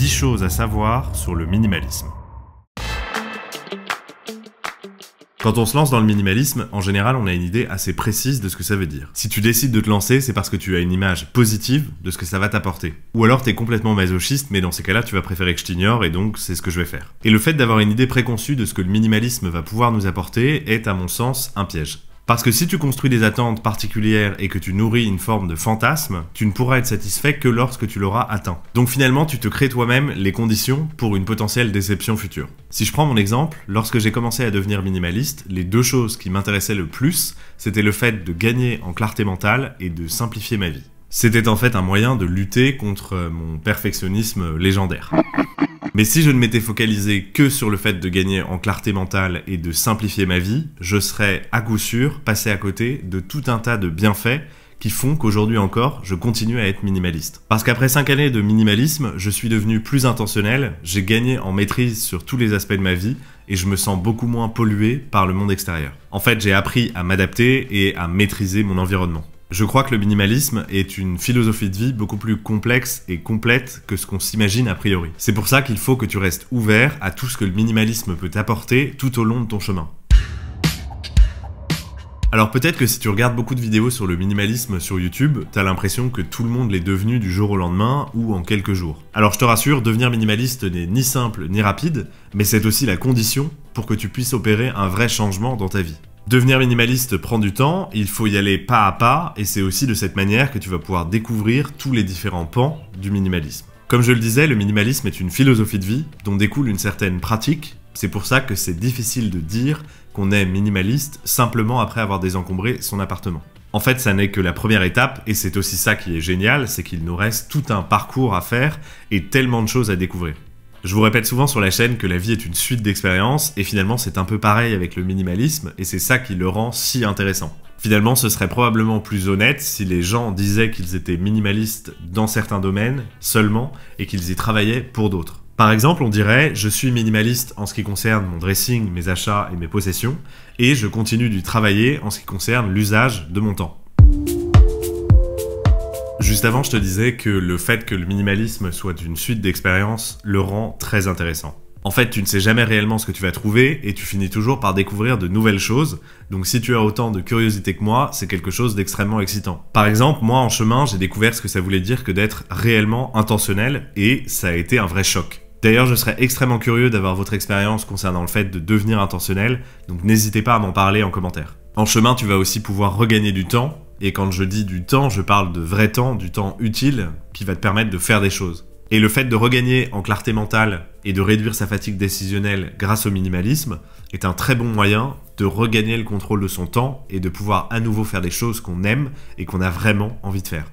10 choses à savoir sur le minimalisme. Quand on se lance dans le minimalisme, en général, on a une idée assez précise de ce que ça veut dire. Si tu décides de te lancer, c'est parce que tu as une image positive de ce que ça va t'apporter. Ou alors t'es complètement masochiste, mais dans ces cas-là, tu vas préférer que je t'ignore et donc c'est ce que je vais faire. Et le fait d'avoir une idée préconçue de ce que le minimalisme va pouvoir nous apporter est, à mon sens, un piège. Parce que si tu construis des attentes particulières et que tu nourris une forme de fantasme, tu ne pourras être satisfait que lorsque tu l'auras atteint. Donc finalement, tu te crées toi-même les conditions pour une potentielle déception future. Si je prends mon exemple, lorsque j'ai commencé à devenir minimaliste, les deux choses qui m'intéressaient le plus, c'était le fait de gagner en clarté mentale et de simplifier ma vie. C'était en fait un moyen de lutter contre mon perfectionnisme légendaire. Mais si je ne m'étais focalisé que sur le fait de gagner en clarté mentale et de simplifier ma vie, je serais à coup sûr passé à côté de tout un tas de bienfaits qui font qu'aujourd'hui encore, je continue à être minimaliste. Parce qu'après 5 années de minimalisme, je suis devenu plus intentionnel, j'ai gagné en maîtrise sur tous les aspects de ma vie et je me sens beaucoup moins pollué par le monde extérieur. En fait, j'ai appris à m'adapter et à maîtriser mon environnement. Je crois que le minimalisme est une philosophie de vie beaucoup plus complexe et complète que ce qu'on s'imagine a priori. C'est pour ça qu'il faut que tu restes ouvert à tout ce que le minimalisme peut t'apporter tout au long de ton chemin. Alors peut-être que si tu regardes beaucoup de vidéos sur le minimalisme sur YouTube, t'as l'impression que tout le monde l'est devenu du jour au lendemain ou en quelques jours. Alors je te rassure, devenir minimaliste n'est ni simple ni rapide, mais c'est aussi la condition pour que tu puisses opérer un vrai changement dans ta vie. Devenir minimaliste prend du temps, il faut y aller pas à pas, et c'est aussi de cette manière que tu vas pouvoir découvrir tous les différents pans du minimalisme. Comme je le disais, le minimalisme est une philosophie de vie dont découle une certaine pratique, c'est pour ça que c'est difficile de dire qu'on est minimaliste simplement après avoir désencombré son appartement. En fait, ça n'est que la première étape, et c'est aussi ça qui est génial, c'est qu'il nous reste tout un parcours à faire et tellement de choses à découvrir. Je vous répète souvent sur la chaîne que la vie est une suite d'expériences, et finalement c'est un peu pareil avec le minimalisme, et c'est ça qui le rend si intéressant. Finalement, ce serait probablement plus honnête si les gens disaient qu'ils étaient minimalistes dans certains domaines seulement, et qu'ils y travaillaient pour d'autres. Par exemple, on dirait « je suis minimaliste en ce qui concerne mon dressing, mes achats et mes possessions, et je continue d'y travailler en ce qui concerne l'usage de mon temps ». Juste avant, je te disais que le fait que le minimalisme soit une suite d'expériences le rend très intéressant. En fait, tu ne sais jamais réellement ce que tu vas trouver et tu finis toujours par découvrir de nouvelles choses. Donc si tu as autant de curiosité que moi, c'est quelque chose d'extrêmement excitant. Par exemple, moi en chemin, j'ai découvert ce que ça voulait dire que d'être réellement intentionnel et ça a été un vrai choc. D'ailleurs, je serais extrêmement curieux d'avoir votre expérience concernant le fait de devenir intentionnel, donc n'hésitez pas à m'en parler en commentaire. En chemin, tu vas aussi pouvoir regagner du temps. Et quand je dis du temps, je parle de vrai temps, du temps utile, qui va te permettre de faire des choses. Et le fait de regagner en clarté mentale et de réduire sa fatigue décisionnelle grâce au minimalisme est un très bon moyen de regagner le contrôle de son temps et de pouvoir à nouveau faire des choses qu'on aime et qu'on a vraiment envie de faire.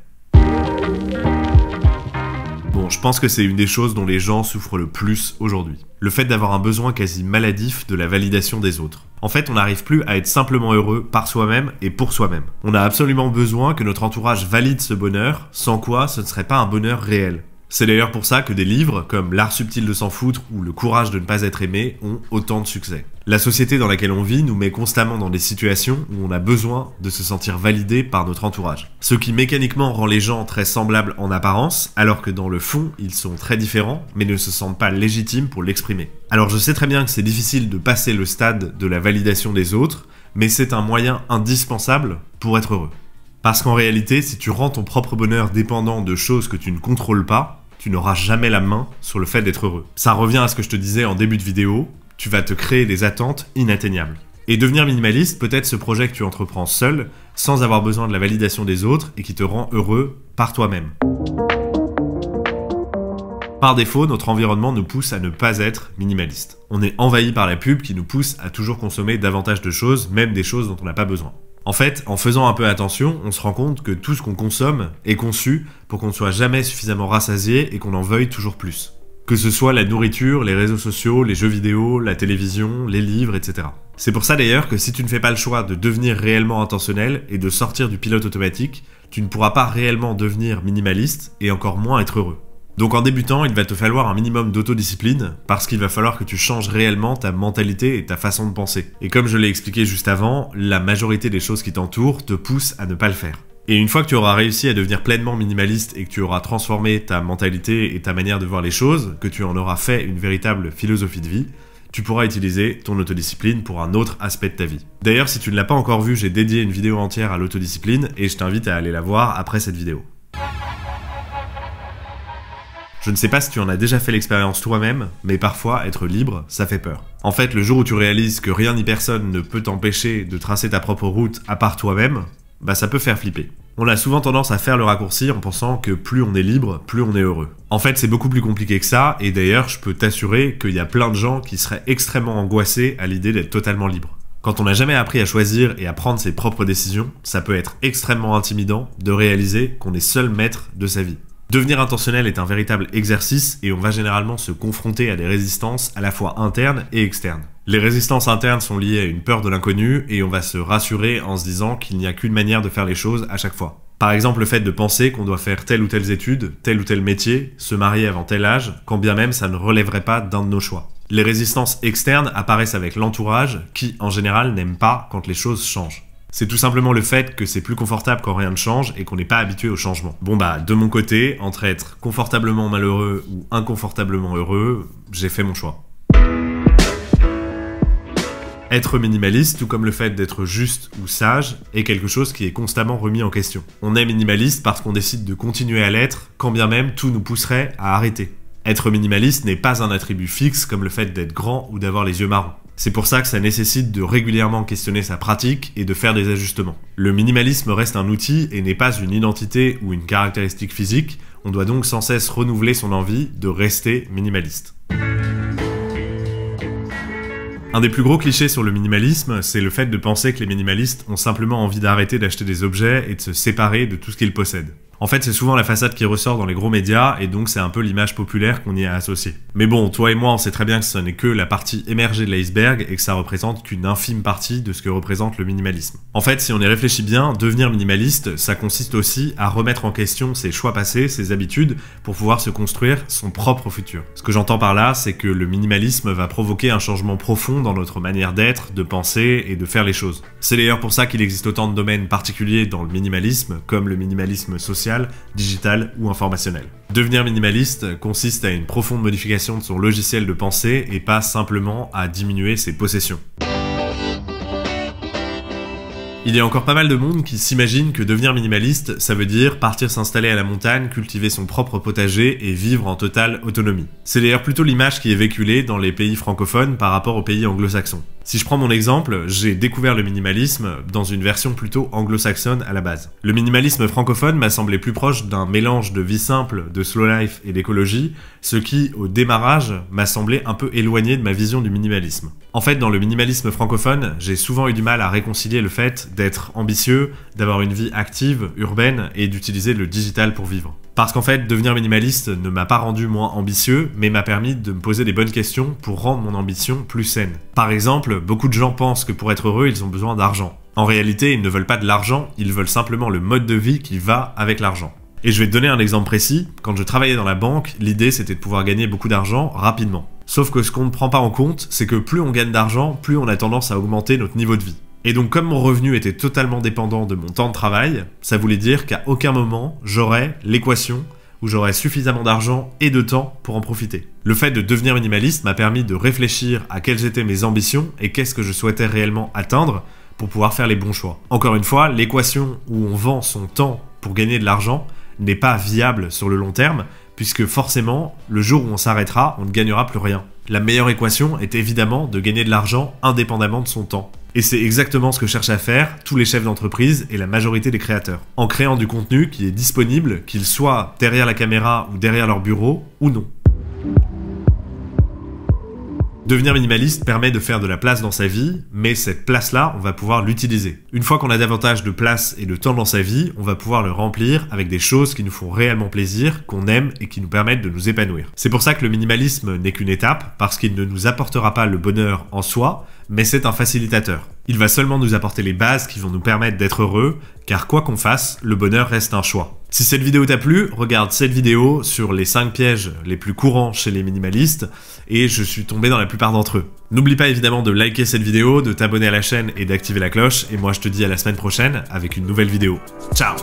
Bon, je pense que c'est une des choses dont les gens souffrent le plus aujourd'hui. Le fait d'avoir un besoin quasi maladif de la validation des autres. En fait, on n'arrive plus à être simplement heureux par soi-même et pour soi-même. On a absolument besoin que notre entourage valide ce bonheur, sans quoi ce ne serait pas un bonheur réel. C'est d'ailleurs pour ça que des livres comme L'art subtil de s'en foutre ou Le courage de ne pas être aimé ont autant de succès. La société dans laquelle on vit nous met constamment dans des situations où on a besoin de se sentir validé par notre entourage. Ce qui mécaniquement rend les gens très semblables en apparence, alors que dans le fond, ils sont très différents, mais ne se sentent pas légitimes pour l'exprimer. Alors je sais très bien que c'est difficile de passer le stade de la validation des autres, mais c'est un moyen indispensable pour être heureux. Parce qu'en réalité, si tu rends ton propre bonheur dépendant de choses que tu ne contrôles pas, tu n'auras jamais la main sur le fait d'être heureux. Ça revient à ce que je te disais en début de vidéo, tu vas te créer des attentes inatteignables. Et devenir minimaliste peut être ce projet que tu entreprends seul, sans avoir besoin de la validation des autres et qui te rend heureux par toi-même. Par défaut, notre environnement nous pousse à ne pas être minimaliste. On est envahi par la pub qui nous pousse à toujours consommer davantage de choses, même des choses dont on n'a pas besoin. En fait, en faisant un peu attention, on se rend compte que tout ce qu'on consomme est conçu pour qu'on ne soit jamais suffisamment rassasié et qu'on en veuille toujours plus. Que ce soit la nourriture, les réseaux sociaux, les jeux vidéo, la télévision, les livres, etc. C'est pour ça d'ailleurs que si tu ne fais pas le choix de devenir réellement intentionnel et de sortir du pilote automatique, tu ne pourras pas réellement devenir minimaliste et encore moins être heureux. Donc en débutant, il va te falloir un minimum d'autodiscipline parce qu'il va falloir que tu changes réellement ta mentalité et ta façon de penser. Et comme je l'ai expliqué juste avant, la majorité des choses qui t'entourent te poussent à ne pas le faire. Et une fois que tu auras réussi à devenir pleinement minimaliste et que tu auras transformé ta mentalité et ta manière de voir les choses, que tu en auras fait une véritable philosophie de vie, tu pourras utiliser ton autodiscipline pour un autre aspect de ta vie. D'ailleurs, si tu ne l'as pas encore vu, j'ai dédié une vidéo entière à l'autodiscipline et je t'invite à aller la voir après cette vidéo. Je ne sais pas si tu en as déjà fait l'expérience toi-même, mais parfois, être libre, ça fait peur. En fait, le jour où tu réalises que rien ni personne ne peut t'empêcher de tracer ta propre route à part toi-même, bah ça peut faire flipper. On a souvent tendance à faire le raccourci en pensant que plus on est libre, plus on est heureux. En fait, c'est beaucoup plus compliqué que ça, et d'ailleurs, je peux t'assurer qu'il y a plein de gens qui seraient extrêmement angoissés à l'idée d'être totalement libre. Quand on n'a jamais appris à choisir et à prendre ses propres décisions, ça peut être extrêmement intimidant de réaliser qu'on est seul maître de sa vie. Devenir intentionnel est un véritable exercice et on va généralement se confronter à des résistances à la fois internes et externes. Les résistances internes sont liées à une peur de l'inconnu et on va se rassurer en se disant qu'il n'y a qu'une manière de faire les choses à chaque fois. Par exemple, le fait de penser qu'on doit faire telle ou telle étude, tel ou tel métier, se marier avant tel âge, quand bien même ça ne relèverait pas d'un de nos choix. Les résistances externes apparaissent avec l'entourage qui, en général, n'aime pas quand les choses changent. C'est tout simplement le fait que c'est plus confortable quand rien ne change et qu'on n'est pas habitué au changement. Bon bah, de mon côté, entre être confortablement malheureux ou inconfortablement heureux, j'ai fait mon choix. Être minimaliste, tout comme le fait d'être juste ou sage, est quelque chose qui est constamment remis en question. On est minimaliste parce qu'on décide de continuer à l'être, quand bien même tout nous pousserait à arrêter. Être minimaliste n'est pas un attribut fixe comme le fait d'être grand ou d'avoir les yeux marrons. C'est pour ça que ça nécessite de régulièrement questionner sa pratique et de faire des ajustements. Le minimalisme reste un outil et n'est pas une identité ou une caractéristique physique, on doit donc sans cesse renouveler son envie de rester minimaliste. Un des plus gros clichés sur le minimalisme, c'est le fait de penser que les minimalistes ont simplement envie d'arrêter d'acheter des objets et de se séparer de tout ce qu'ils possèdent. En fait, c'est souvent la façade qui ressort dans les gros médias et donc c'est un peu l'image populaire qu'on y a associée. Mais bon, toi et moi, on sait très bien que ce n'est que la partie émergée de l'iceberg et que ça représente qu'une infime partie de ce que représente le minimalisme. En fait, si on y réfléchit bien, devenir minimaliste, ça consiste aussi à remettre en question ses choix passés, ses habitudes, pour pouvoir se construire son propre futur. Ce que j'entends par là, c'est que le minimalisme va provoquer un changement profond dans notre manière d'être, de penser et de faire les choses. C'est d'ailleurs pour ça qu'il existe autant de domaines particuliers dans le minimalisme, comme le minimalisme social, digital ou informationnel. Devenir minimaliste consiste à une profonde modification de son logiciel de pensée et pas simplement à diminuer ses possessions. Il y a encore pas mal de monde qui s'imagine que devenir minimaliste, ça veut dire partir s'installer à la montagne, cultiver son propre potager et vivre en totale autonomie. C'est d'ailleurs plutôt l'image qui est véhiculée dans les pays francophones par rapport aux pays anglo-saxons. Si je prends mon exemple, j'ai découvert le minimalisme dans une version plutôt anglo-saxonne à la base. Le minimalisme francophone m'a semblé plus proche d'un mélange de vie simple, de slow life et d'écologie, ce qui, au démarrage, m'a semblé un peu éloigné de ma vision du minimalisme. En fait, dans le minimalisme francophone, j'ai souvent eu du mal à réconcilier le fait d'être ambitieux, d'avoir une vie active, urbaine et d'utiliser le digital pour vivre. Parce qu'en fait, devenir minimaliste ne m'a pas rendu moins ambitieux, mais m'a permis de me poser des bonnes questions pour rendre mon ambition plus saine. Par exemple, beaucoup de gens pensent que pour être heureux, ils ont besoin d'argent. En réalité, ils ne veulent pas de l'argent, ils veulent simplement le mode de vie qui va avec l'argent. Et je vais te donner un exemple précis. Quand je travaillais dans la banque, l'idée c'était de pouvoir gagner beaucoup d'argent rapidement. Sauf que ce qu'on ne prend pas en compte, c'est que plus on gagne d'argent, plus on a tendance à augmenter notre niveau de vie. Et donc comme mon revenu était totalement dépendant de mon temps de travail, ça voulait dire qu'à aucun moment j'aurais l'équation où j'aurais suffisamment d'argent et de temps pour en profiter. Le fait de devenir minimaliste m'a permis de réfléchir à quelles étaient mes ambitions et qu'est-ce que je souhaitais réellement atteindre pour pouvoir faire les bons choix. Encore une fois, l'équation où on vend son temps pour gagner de l'argent n'est pas viable sur le long terme, puisque forcément, le jour où on s'arrêtera, on ne gagnera plus rien. La meilleure équation est évidemment de gagner de l'argent indépendamment de son temps. Et c'est exactement ce que cherchent à faire tous les chefs d'entreprise et la majorité des créateurs, en créant du contenu qui est disponible, qu'il soit derrière la caméra ou derrière leur bureau, ou non. Devenir minimaliste permet de faire de la place dans sa vie, mais cette place-là, on va pouvoir l'utiliser. Une fois qu'on a davantage de place et de temps dans sa vie, on va pouvoir le remplir avec des choses qui nous font réellement plaisir, qu'on aime et qui nous permettent de nous épanouir. C'est pour ça que le minimalisme n'est qu'une étape, parce qu'il ne nous apportera pas le bonheur en soi, mais c'est un facilitateur. Il va seulement nous apporter les bases qui vont nous permettre d'être heureux, car quoi qu'on fasse, le bonheur reste un choix. Si cette vidéo t'a plu, regarde cette vidéo sur les 5 pièges les plus courants chez les minimalistes, et je suis tombé dans la plupart d'entre eux. N'oublie pas évidemment de liker cette vidéo, de t'abonner à la chaîne et d'activer la cloche, et moi je te dis à la semaine prochaine avec une nouvelle vidéo. Ciao!